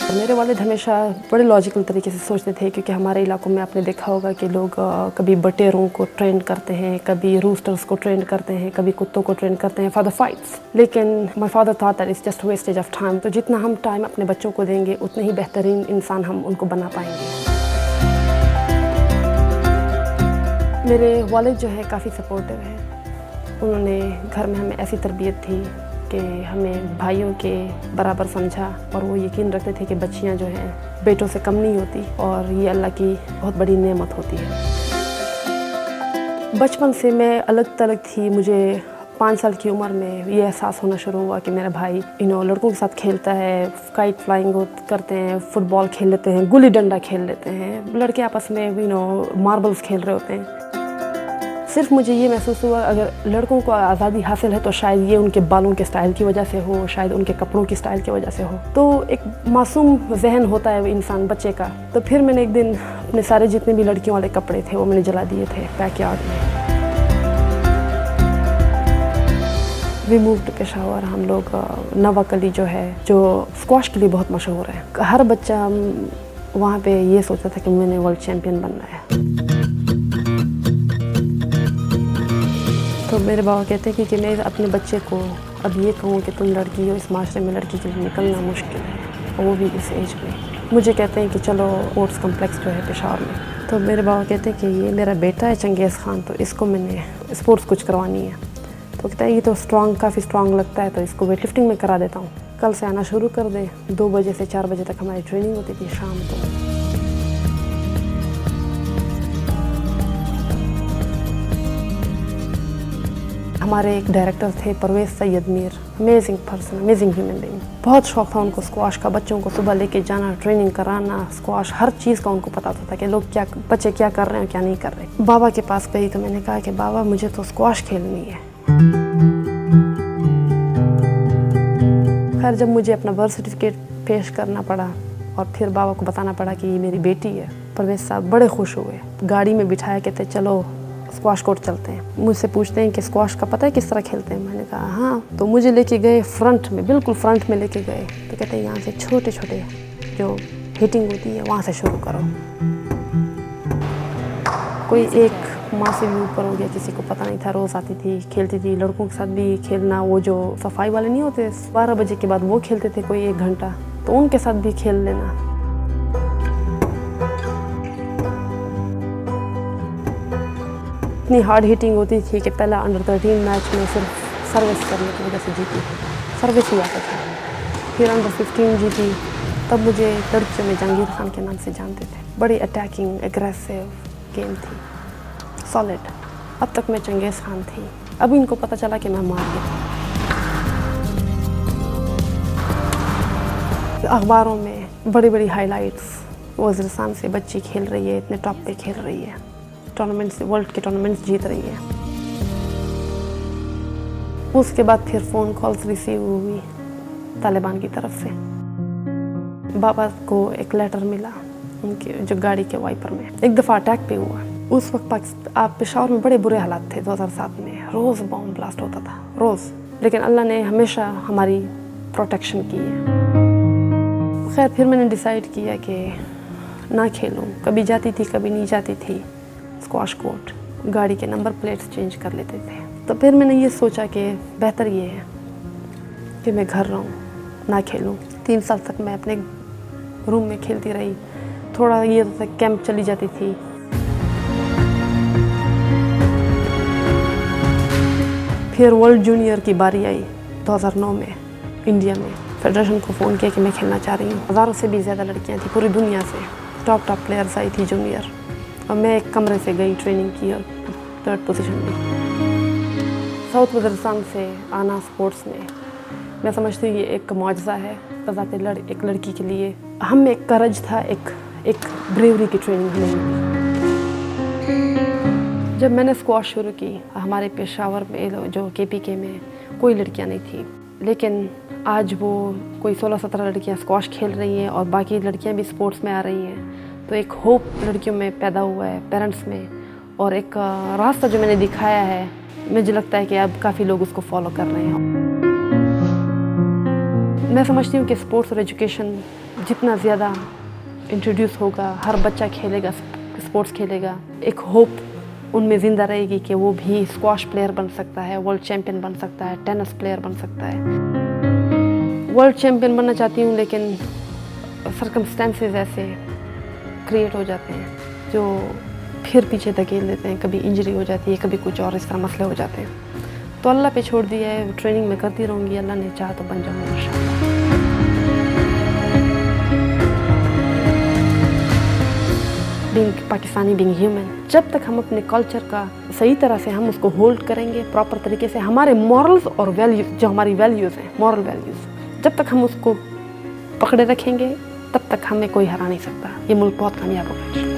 मेरे वालिद हमेशा बड़े लॉजिकल तरीके से सोचते थे, क्योंकि हमारे इलाकों में आपने देखा होगा कि लोग कभी बटेरों को ट्रेन करते हैं, कभी रूस्टर्स को ट्रेन करते हैं, कभी कुत्तों को ट्रेन करते हैं फॉर द फाइट्स। लेकिन my father thought that it's just wastage of time. तो जितना हम टाइम अपने बच्चों को देंगे उतने ही बेहतरीन इंसान हम उनको बना पाएंगे। मेरे वालिद जो है काफ़ी सपोर्टिव हैं। उन्होंने घर में हमें ऐसी तरबियत थी कि हमें भाइयों के बराबर समझा, और वो यकीन रखते थे कि बच्चियां जो हैं बेटों से कम नहीं होती और ये अल्लाह की बहुत बड़ी नेमत होती है। बचपन से मैं अलग थलग थी। मुझे 5 साल की उम्र में ये एहसास होना शुरू हुआ कि मेरा भाई लड़कों के साथ खेलता है, काइट फ्लाइंग करते हैं, फुटबॉल खेल लेते हैं, गुल्ली डंडा खेल लेते हैं, लड़के आपस में मार्बल्स खेल रहे होते हैं। सिर्फ मुझे ये महसूस हुआ अगर लड़कों को आज़ादी हासिल है तो शायद ये उनके बालों के स्टाइल की वजह से हो, शायद उनके कपड़ों की स्टाइल की वजह से हो। तो एक मासूम जहन होता है इंसान बच्चे का। तो फिर मैंने एक दिन अपने सारे जितने भी लड़कियों वाले कपड़े थे वो मैंने जला दिए थे बैकयार्ड में। We move to Peshawar. हम लोग नवाकली जो है, जो स्क्वाश के लिए बहुत मशहूर है, हर बच्चा वहाँ पे ये सोचता था कि मैंने वर्ल्ड चैम्पियन बनना है। तो मेरे बाबा कहते हैं कि मैं अपने बच्चे को अब ये कहूँ कि तुम लड़की हो, इस माशरे में लड़की के लिए निकलना मुश्किल है, और वो भी इस एज में। मुझे कहते हैं कि चलो स्पोर्ट्स कम्प्लेक्स जो है पेशावर में। तो मेरे बाबा कहते हैं कि ये मेरा बेटा है चंगेज़ खान, तो इसको मैंने स्पोर्ट्स कुछ करवानी है। तो कहता है ये तो काफ़ी स्ट्रॉन्ग लगता है, तो इसको वेट लिफ्टिंग में करा देता हूँ। कल से आना शुरू कर दे। 2 बजे से 4 बजे तक हमारी ट्रेनिंग होती थी शाम को। हमारे एक डायरेक्टर थे Parvez Syed Mir, amazing person, amazing human being. बहुत शौक था उनको स्क्वाश का, बच्चों को सुबह लेके जाना, ट्रेनिंग कराना, स्क्वाश हर चीज़ का उनको पता था कि लोग बच्चे क्या कर रहे हैं क्या नहीं कर रहे। बाबा के पास गई तो मैंने कहा कि बाबा मुझे तो स्क्वाश खेलनी है। खैर जब मुझे अपना बर्थ सर्टिफिकेट पेश करना पड़ा और फिर बाबा को बताना पड़ा कि ये मेरी बेटी है, परवेज़ साहब बड़े खुश हुए। गाड़ी में बिठाया, कहते चलो स्क्वाश कोर्ट चलते हैं। मुझसे पूछते हैं कि स्क्वाश का पता है किस तरह खेलते हैं? मैंने कहा हाँ। तो मुझे लेके गए फ्रंट में, बिल्कुल फ्रंट में लेके गए। तो कहते हैं यहाँ से छोटे छोटे जो हिटिंग होती है वहाँ से शुरू करो। कोई एक माँ से भी ऊपर हो गया, किसी को पता नहीं था। रोज़ आती थी, खेलती थी, लड़कों के साथ भी खेलना। वो जो सफाई वाले नहीं होते 12 बजे के बाद वो खेलते थे कोई 1 घंटा, तो उनके साथ भी खेल लेना। इतनी हार्ड हिटिंग होती थी कि पहला अंडर 13 मैच में सिर्फ सर्विस करने की वजह से जीती थी, सर्विस ही आता था। फिर अंडर 15 जीती, तब मुझे लड़कियों में जहांगीर खान के नाम से जानते थे। बड़ी अटैकिंग एग्रेसिव गेम थी, सॉलिड। अब तक मैं चंगेज़ खान थी। अब इनको पता चला कि मैं मार गई। अखबारों में बड़ी बड़ी हाईलाइट्स, वज़ीरिस्तान से बच्ची खेल रही है, इतने टॉप पे खेल रही है, टूर्नामेंट्स, वर्ल्ड के टूर्नामेंट्स जीत रही है। उसके बाद फिर फ़ोन कॉल्स रिसीव हुई तालिबान की तरफ से। बाबा को एक लेटर मिला उनके जो गाड़ी के वाइपर में। एक दफ़ा अटैक पे हुआ। उस वक्त आप पेशावर में बड़े बुरे हालात थे। 2007 में रोज़ बॉम्ब ब्लास्ट होता था, रोज़। लेकिन अल्लाह ने हमेशा हमारी प्रोटेक्शन की है। खैर फिर मैंने डिसाइड किया कि ना खेलूं। कभी जाती थी, कभी नहीं जाती थी स्क्वाश कोर्ट। गाड़ी के नंबर प्लेट्स चेंज कर लेते थे। तो फिर मैंने ये सोचा कि बेहतर ये है कि मैं घर रहूं, ना खेलूं। 3 साल तक मैं अपने रूम में खेलती रही। थोड़ा ये था कैंप चली जाती थी। फिर वर्ल्ड जूनियर की बारी आई 2009 में इंडिया में। फेडरेशन को फ़ोन किया कि मैं खेलना चाह रही हूँ। हज़ारों से भी ज़्यादा लड़कियाँ थी पूरी दुनिया से, टॉप प्लेयर्स आई थी जूनियर। और मैं एक कमरे से गई, ट्रेनिंग की और 3rd पोजीशन ली। साउथ वज़ीरिस्तान से आना स्पोर्ट्स में मैं समझती हूँ ये एक मौजज़ा है बज़ाते एक लड़की के लिए। हम में एक करज था, एक ब्रेवरी की ट्रेनिंग हमें मिली। जब मैंने स्क्वाश शुरू की, हमारे पेशावर में जो KPK में कोई लड़कियाँ नहीं थी, लेकिन आज वो कोई 16-17 लड़कियाँ स्क्वाश खेल रही हैं और बाकी लड़कियाँ भी स्पोर्ट्स में आ रही हैं। तो एक होप लड़कियों में पैदा हुआ है, पेरेंट्स में, और एक रास्ता जो मैंने दिखाया है, मुझे लगता है कि अब काफ़ी लोग उसको फॉलो कर रहे हैं। मैं समझती हूँ कि स्पोर्ट्स और एजुकेशन जितना ज़्यादा इंट्रोड्यूस होगा, हर बच्चा खेलेगा, स्पोर्ट्स खेलेगा, एक होप उनमें ज़िंदा रहेगी कि वो भी स्क्वाश प्लेयर बन सकता है, वर्ल्ड चैम्पियन बन सकता है, टेनिस प्लेयर बन सकता है। वर्ल्ड चैम्पियन बनना चाहती हूँ, लेकिन सर्कमस्टेंसेस ऐसे क्रिएट हो जाते हैं जो फिर पीछे धकेल देते हैं। कभी इंजरी हो जाती है, कभी कुछ और इस तरह मसले हो जाते हैं। तो अल्लाह पे छोड़ दिया है, ट्रेनिंग में करती रहूँगी, अल्लाह ने चाहा तो बन जाऊँगी इंशाअल्लाह। बीइंग पाकिस्तानी, बीइंग ह्यूमन, जब तक हम अपने कल्चर का सही तरह से हम उसको होल्ड करेंगे, प्रॉपर तरीके से हमारे मॉरल्स और वैल्यूज, जो हमारी वैल्यूज़ हैं, मॉरल वैल्यूज़, जब तक हम उसको पकड़े रखेंगे, तब तक हमें कोई हरा नहीं सकता। ये मुल्क बहुत कामयाब होगा।